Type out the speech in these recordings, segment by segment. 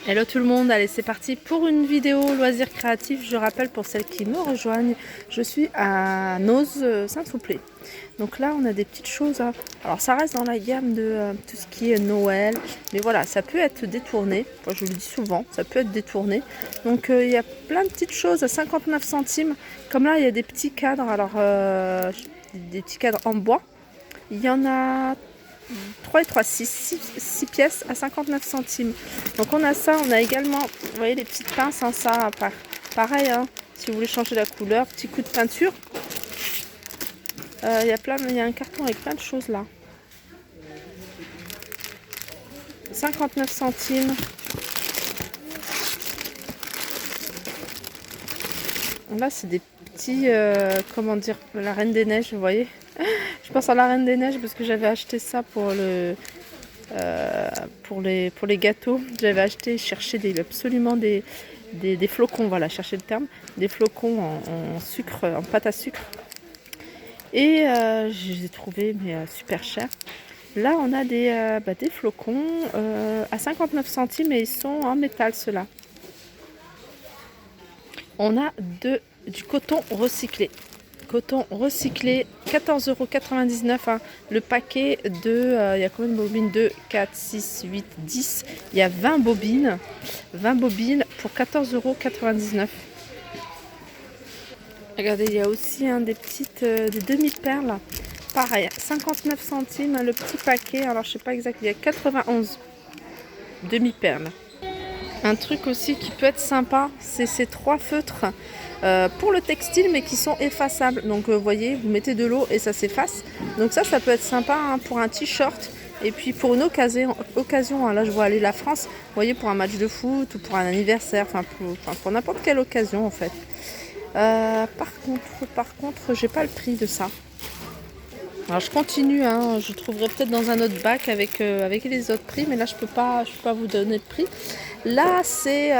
Hello tout le monde, allez c'est parti pour une vidéo loisirs créatifs. Je rappelle pour celles qui me rejoignent, je suis à Noz Saint-Souplé. Donc là on a des petites choses, alors ça reste dans la gamme de tout ce qui est Noël, mais voilà ça peut être détourné, moi, je le dis souvent, ça peut être détourné. Donc il y a plein de petites choses à 59 centimes, comme là il y a des petits cadres, alors des petits cadres en bois, il y en a 3 et 3, 6 pièces à 59 centimes. Donc on a ça, on a également, vous voyez les petites pinces, hein, ça pareil, hein, si vous voulez changer la couleur, petit coup de peinture. Il y a un carton avec plein de choses là. 59 centimes. Là c'est des petits, comment dire, la Reine des Neiges, vous voyez. Je pense à la Reine des Neiges parce que j'avais acheté ça pour les gâteaux. J'avais cherché absolument des flocons, voilà, chercher le terme, des flocons en sucre, en pâte à sucre. Et je les ai trouvés super chers. Là on a des flocons à 59 centimes et ils sont en métal ceux-là. On a du coton recyclé. Coton recyclé, 14,99 €, hein. Le paquet de, il y a combien de bobines? 2, 4, 6, 8, 10. Il y a 20 bobines. 20 bobines pour 14,99 €. Regardez, il y a aussi des des demi-perles. Pareil, 59 centimes, le petit paquet. Alors, je sais pas exactement, il y a 91 demi-perles. Un truc aussi qui peut être sympa, c'est ces 3 feutres pour le textile, mais qui sont effaçables. Donc, vous voyez, vous mettez de l'eau et ça s'efface. Donc ça peut être sympa, hein, pour un t-shirt. Et puis pour une occasion, hein, là je vois aller la France, vous voyez, pour un match de foot ou pour un anniversaire, pour n'importe quelle occasion en fait. Par contre, j'ai pas le prix de ça. Alors je continue, hein, je trouverai peut-être dans un autre bac avec les autres prix, mais là je peux pas vous donner le prix. Là c'est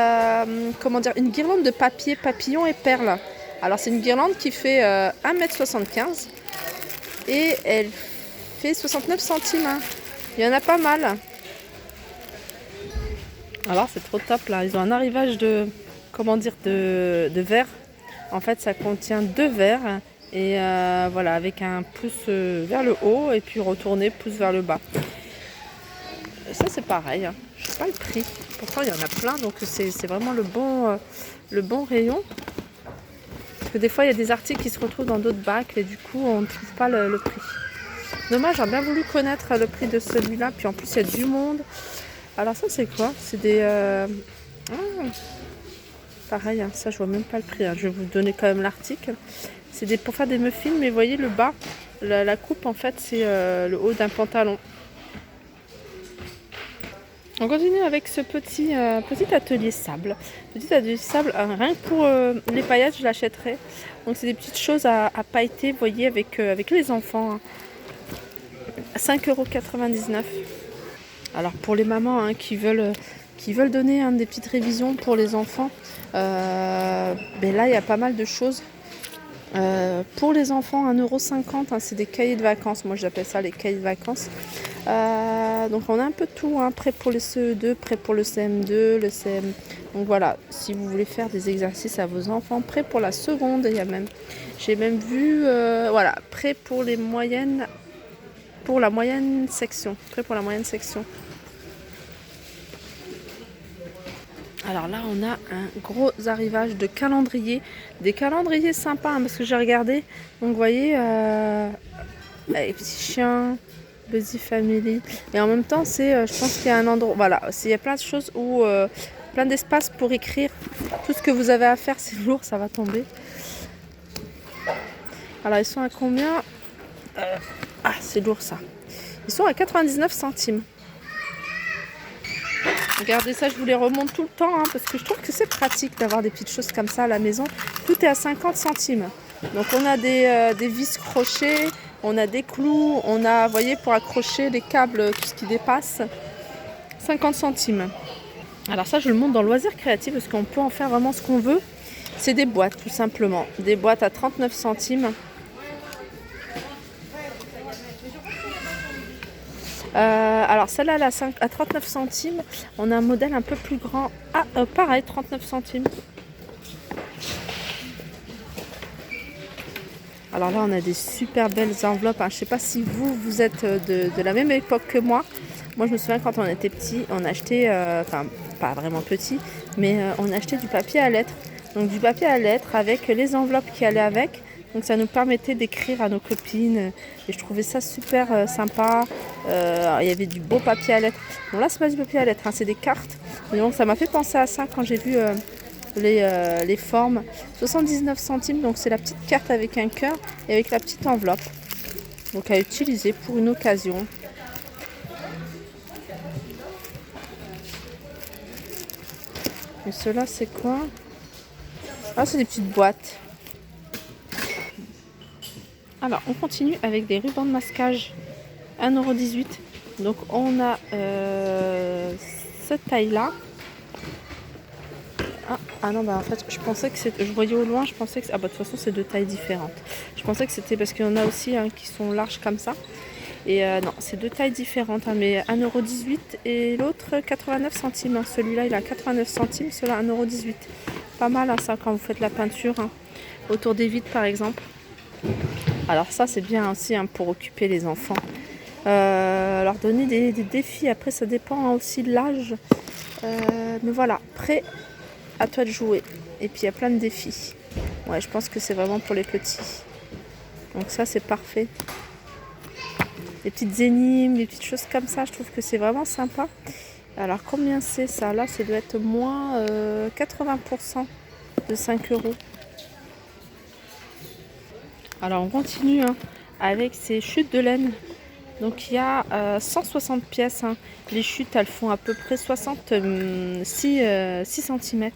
comment dire, une guirlande de papier, papillon et perles. Alors c'est une guirlande qui fait 1,75 m et elle fait 69 centimes. Hein. Il y en a pas mal. Alors c'est trop top là, ils ont un arrivage de, comment dire, de verre. En fait ça contient 2 verres. Et voilà, avec un pouce vers le haut et puis retourner pouce vers le bas. Ça c'est pareil, hein. Je sais pas le prix. Pourtant il y en a plein, donc c'est vraiment le bon rayon. Parce que des fois il y a des articles qui se retrouvent dans d'autres bacs et du coup on ne trouve pas le prix. Dommage, j'aurais bien voulu connaître le prix de celui-là. Puis en plus il y a du monde. Alors ça c'est quoi? C'est des... pareil, hein, ça je vois même pas le prix, hein. Je vais vous donner quand même l'article. C'est pour faire des muffins, mais vous voyez le bas, la coupe en fait c'est le haut d'un pantalon. On continue avec ce petit atelier sable. Petit atelier sable, rien que pour les paillages je l'achèterai. Donc c'est des petites choses à pailleter, vous voyez, avec les enfants. Hein. 5,99 €. Alors pour les mamans, hein, qui veulent donner, hein, des petites révisions pour les enfants, là il y a pas mal de choses. Pour les enfants, 1,50 €, hein, c'est des cahiers de vacances. Moi j'appelle ça les cahiers de vacances. Donc on a un peu de tout, hein, prêt pour le CE2, prêt pour le CM2, le CM. Donc voilà, si vous voulez faire des exercices à vos enfants, prêt pour la seconde, j'ai même vu, voilà, prêt pour les moyennes, pour la moyenne section, prêt pour la moyenne section. Alors là, on a un gros arrivage de calendriers. Des calendriers sympas, hein, parce que j'ai regardé. Donc vous voyez, les petits chiens, Busy Family. Et en même temps, je pense qu'il y a un endroit... Voilà, il y a plein de choses où... plein d'espace pour écrire. Tout ce que vous avez à faire, c'est lourd, ça va tomber. Alors, ils sont à combien? C'est lourd ça. Ils sont à 99 centimes. Regardez ça, je vous les remonte tout le temps, hein, parce que je trouve que c'est pratique d'avoir des petites choses comme ça à la maison. Tout est à 50 centimes. Donc on a des vis crochets, on a des clous, on a, vous voyez, pour accrocher les câbles, tout ce qui dépasse, 50 centimes. Alors ça, je le montre dans Loisirs Créatifs parce qu'on peut en faire vraiment ce qu'on veut. C'est des boîtes, tout simplement. Des boîtes à 39 centimes. Alors celle-là, elle est à 39 centimes. On a un modèle un peu plus grand. Ah, pareil, 39 centimes. Alors là, on a des super belles enveloppes. Je ne sais pas si vous êtes de la même époque que moi. Moi, je me souviens quand on était petit, on achetait, enfin, pas vraiment petit, mais on achetait du papier à lettres. Donc du papier à lettres avec les enveloppes qui allaient avec. Donc ça nous permettait d'écrire à nos copines. Et je trouvais ça super sympa. Il y avait du beau papier à lettres. Bon là, c'est pas du papier à lettres, hein, c'est des cartes. Mais donc ça m'a fait penser à ça quand j'ai vu les formes. 79 centimes, donc c'est la petite carte avec un cœur et avec la petite enveloppe. Donc à utiliser pour une occasion. Et cela c'est quoi? Ah, c'est des petites boîtes. Alors on continue avec des rubans de masquage. 1,18 €. Donc on a cette taille là. Ah non, bah en fait, je pensais que c'était. Je voyais au loin, je pensais que. Ah bah de toute façon, c'est deux tailles différentes. Je pensais que c'était parce qu'il y en a aussi qui sont larges comme ça. Et non, c'est deux tailles différentes. Mais 1,18 € et l'autre 89 centimes. Celui-là, il a 89 centimes, celui-là 1,18 €. Pas mal ça quand vous faites la peinture. Autour des vitres par exemple. Alors ça, c'est bien aussi pour occuper les enfants. Leur donner des défis. Après, ça dépend aussi de l'âge. Mais voilà, prêt. À toi de jouer. Et puis il y a plein de défis. Ouais, je pense que c'est vraiment pour les petits. Donc ça, c'est parfait. Les petites énigmes, les petites choses comme ça, je trouve que c'est vraiment sympa. Alors combien c'est ça? Là, ça doit être moins 80% de 5 €. Alors on continue avec ces chutes de laine. Donc il y a 160 pièces. Les chutes, elles font à peu près 66 cm.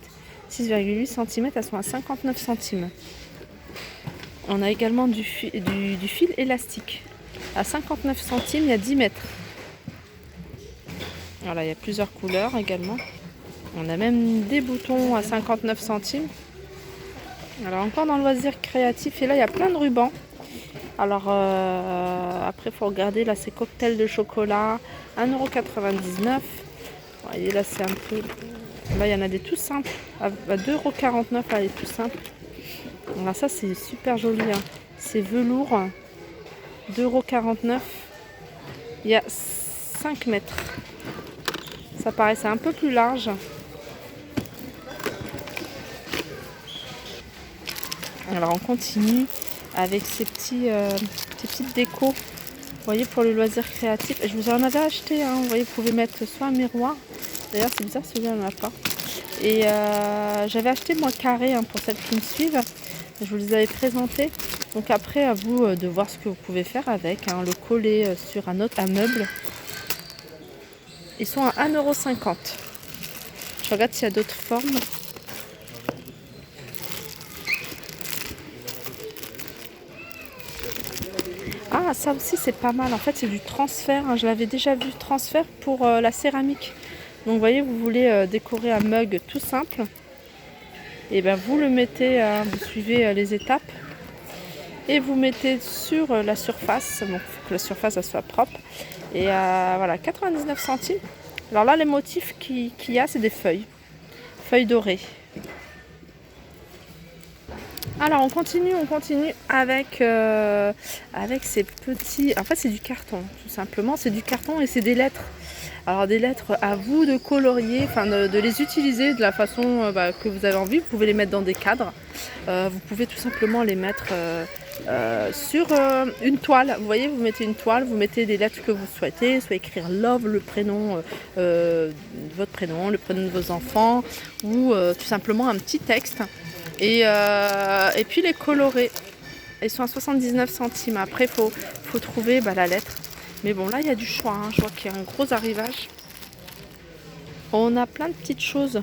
6,8 cm, elles sont à 59 centimes. On a également du fil élastique. À 59 centimes, il y a 10 mètres. Voilà, il y a plusieurs couleurs également. On a même des boutons à 59 centimes. Alors encore dans le loisir créatif, et là il y a plein de rubans. Alors après, il faut regarder, là c'est cocktail de chocolat, 1,99 €. Vous voyez, là c'est un peu... Là il y en a des tout simples, à 2,49 €, là les tout simples. Alors ça c'est super joli, c'est velours, 2,49 €. Il y a 5 mètres. Ça paraissait un peu plus large. Alors on continue avec ces petites décos, vous voyez, pour le loisir créatif. Je vous en avais acheté, vous voyez, vous pouvez mettre soit un miroir. D'ailleurs c'est bizarre, celui-là n'en a pas. Et j'avais acheté moi carré pour celles qui me suivent. Je vous les avais présentés. Donc après, à vous de voir ce que vous pouvez faire avec. Le coller sur un meuble. Ils sont à 1,50 €. Je regarde s'il y a d'autres formes. Ah, ça aussi c'est pas mal. En fait, c'est du transfert. Je l'avais déjà vu, transfert pour la céramique. Donc vous voyez, vous voulez décorer un mug tout simple. Et ben vous le mettez, vous suivez les étapes. Et vous mettez sur la surface. Bon, il faut que la surface elle soit propre. Et voilà, 99 centimes. Alors là, les motifs qu'il y a, c'est des feuilles. Feuilles dorées. Alors on continue avec ces petits... En fait c'est du carton, tout simplement. C'est du carton et c'est des lettres. Alors des lettres, à vous de colorier, enfin de les utiliser de la façon que vous avez envie. Vous pouvez les mettre dans des cadres. Vous pouvez tout simplement les mettre sur une toile. Vous voyez, vous mettez une toile, vous mettez des lettres que vous souhaitez, soit écrire love, le prénom, votre prénom, le prénom de vos enfants, ou tout simplement un petit texte. Et puis les colorer. Ils sont à 79 centimes. Après, il faut trouver la lettre. Mais bon, là, il y a du choix. Je vois qu'il y a un gros arrivage. On a plein de petites choses.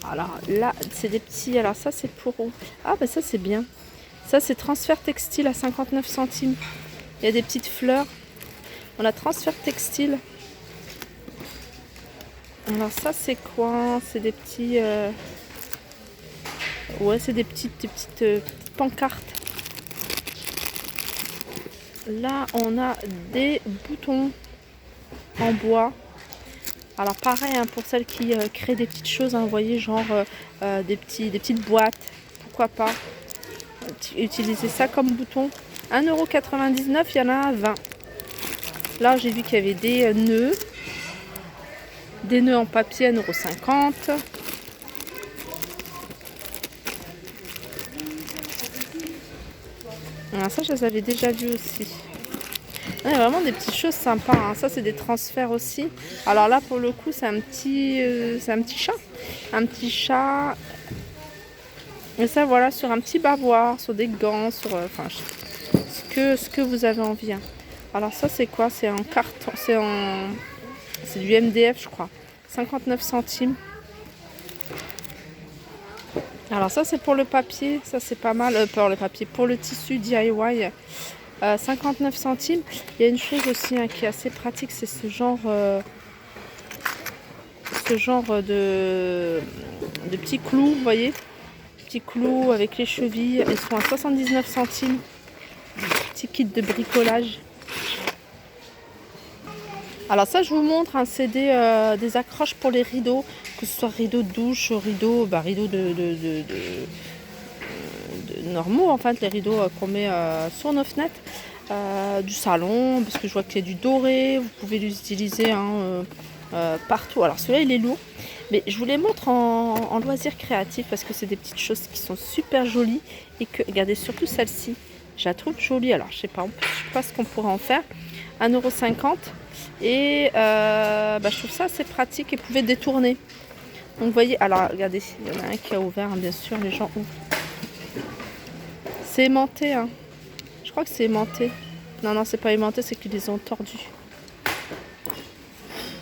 Alors là, c'est des petits... Alors ça, c'est pour... Ah, ça, c'est bien. Ça, c'est transfert textile à 59 centimes. Il y a des petites fleurs. On a transfert textile. Alors ça, c'est quoi? C'est des petits... Ouais, c'est des petites pancartes. Là, on a des boutons. en bois. Alors pareil, hein, pour celles qui créent des petites choses, hein, vous voyez, genre des petites boîtes, pourquoi pas utiliser ça comme bouton. 1,99 €, il y en a 20. Là j'ai vu qu'il y avait des nœuds en papier, 1,50 €. Alors ça je les avais déjà vus aussi. Il y a vraiment des petites choses sympas, hein. Ça c'est des transferts aussi. Alors là pour le coup c'est un petit chat. Un petit chat. Et ça voilà, sur un petit bavoir, sur des gants, sur enfin ce que vous avez envie, hein. Alors ça c'est quoi? C'est en carton, c'est du MDF je crois. 59 centimes. Alors ça c'est pour le papier, ça c'est pas mal, pour le papier, pour le tissu DIY. 59 centimes. Il y a une chose aussi, hein, qui est assez pratique, c'est ce genre de petits clous, vous voyez, petits clous avec les chevilles. Ils sont à 79 centimes. Petit kit de bricolage. Alors ça je vous montre, hein, c'est des accroches pour les rideaux, que ce soit rideaux de douche, rideaux normaux, en fait, les rideaux qu'on met sur nos fenêtres, du salon, parce que je vois qu'il y a du doré, vous pouvez l'utiliser, hein, partout. Alors celui-là il est lourd, mais je vous les montre en loisir créatif parce que c'est des petites choses qui sont super jolies et que, regardez, surtout celle-ci, je la trouve jolie. Alors je sais pas ce qu'on pourrait en faire. 1,50 € et je trouve ça assez pratique et vous pouvez détourner. Donc vous voyez, alors regardez, il y en a un qui a ouvert, hein, bien sûr, les gens ouvrent. C'est aimanté, hein. Je crois que c'est aimanté. Non, c'est pas aimanté, c'est qu'ils les ont tordus.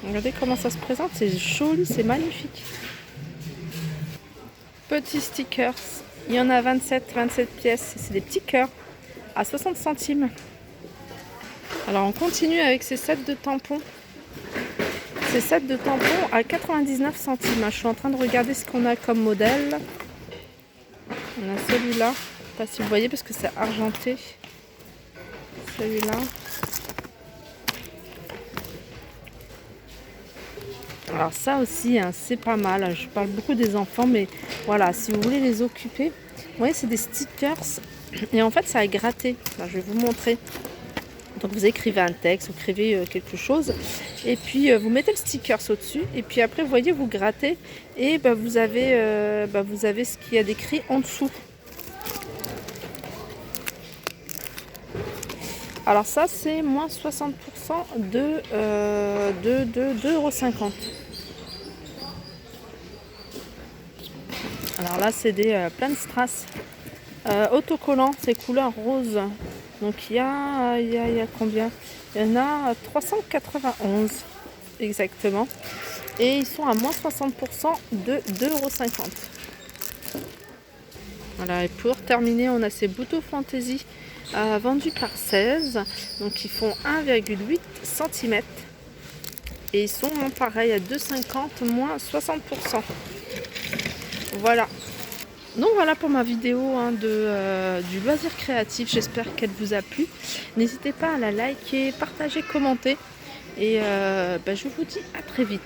Regardez comment ça se présente, c'est joli, c'est magnifique. Petits stickers, il y en a 27 pièces, c'est des petits cœurs à 60 centimes. Alors on continue avec ces sets de tampons. Ces sets de tampons à 99 centimes. Je suis en train de regarder ce qu'on a comme modèle. On a celui-là. Je ne sais pas si vous voyez parce que c'est argenté. Celui-là. Alors ça aussi, hein, c'est pas mal. Je parle beaucoup des enfants, mais voilà, si vous voulez les occuper. Vous voyez, c'est des stickers. Et en fait, ça a gratté. Alors, je vais vous montrer. Donc vous écrivez un texte, vous écrivez quelque chose, et puis vous mettez le sticker au-dessus, et puis après vous voyez, vous grattez, et vous avez ce qu'il y a d'écrit en dessous. Alors ça c'est moins 60% de 2,50 €. Alors là c'est des plein de strass autocollants, c'est couleur rose. Donc il y a combien? Il y en a 391 exactement. Et ils sont à moins 60% de 2,50 €. Voilà, et pour terminer, on a ces Buto Fantasy vendus par 16. Donc ils font 1,8 cm. Et ils sont pareil à 2,50 moins 60%. Voilà. Donc voilà pour ma vidéo, hein, du loisir créatif. J'espère qu'elle vous a plu. N'hésitez pas à la liker, partager, commenter. Et je vous dis à très vite.